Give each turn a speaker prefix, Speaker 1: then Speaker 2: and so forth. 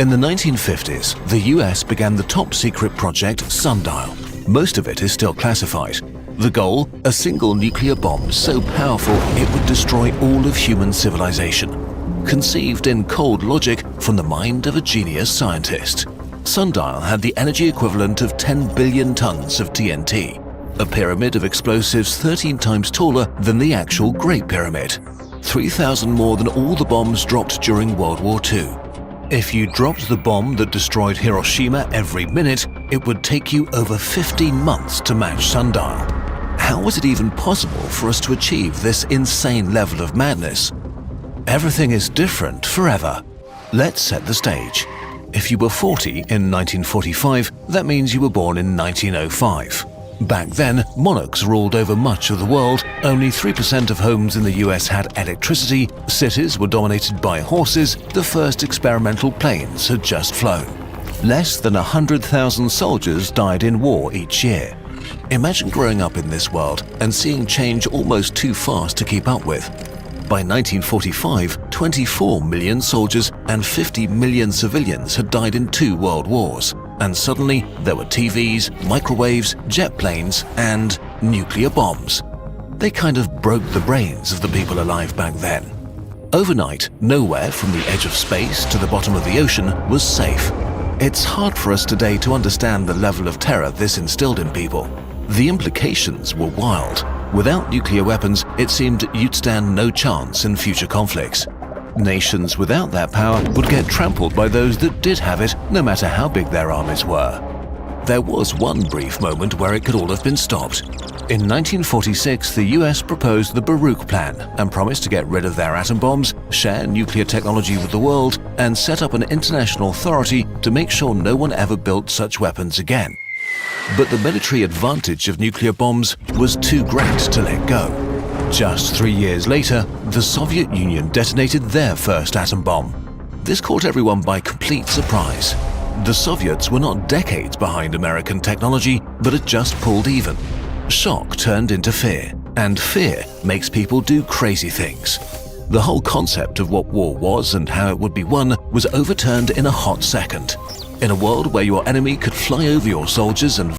Speaker 1: In the 1950s, the US began the top-secret project Sundial. Most of it is still classified. The goal? A single nuclear bomb so powerful it would destroy all of human civilization. Conceived in cold logic from the mind of a genius scientist. Sundial had the energy equivalent of 10 billion tons of TNT, a pyramid of explosives 13 times taller than the actual Great Pyramid, 3,000 more than all the bombs dropped during World War II. If you dropped the bomb that destroyed Hiroshima every minute, it would take you over 15 months to match Sundial. How was it even possible for us to achieve this insane level of madness? Everything is different forever. Let's set the stage. If you were 40 in 1945, that means you were born in 1905. Back then, monarchs ruled over much of the world, only 3% of homes in the US had electricity, cities were dominated by horses, the first experimental planes had just flown. Less than 100,000 soldiers died in war each year. Imagine growing up in this world and seeing change almost too fast to keep up with. By 1945, 24 million soldiers and 50 million civilians had died in 2 world wars. And suddenly, there were TVs, microwaves, jet planes, and nuclear bombs. They kind of broke the brains of the people alive back then. Overnight, nowhere from the edge of space to the bottom of the ocean was safe. It's hard for us today to understand the level of terror this instilled in people. The implications were wild. Without nuclear weapons, it seemed you'd stand no chance in future conflicts. Nations without that power would get trampled by those that did have it, no matter how big their armies were. There was one brief moment where it could all have been stopped. In 1946, the US proposed the Baruch Plan and promised to get rid of their atom bombs, share nuclear technology with the world, and set up an international authority to make sure no one ever built such weapons again. But the military advantage of nuclear bombs was too great to let go. Just 3 years later, the Soviet Union detonated their first atom bomb. This caught everyone by complete surprise. The Soviets were not decades behind American technology, but had just pulled even. Shock turned into fear, and fear makes people do crazy things. The whole concept of what war was and how it would be won was overturned in a hot second. In a world where your enemy could fly over your soldiers and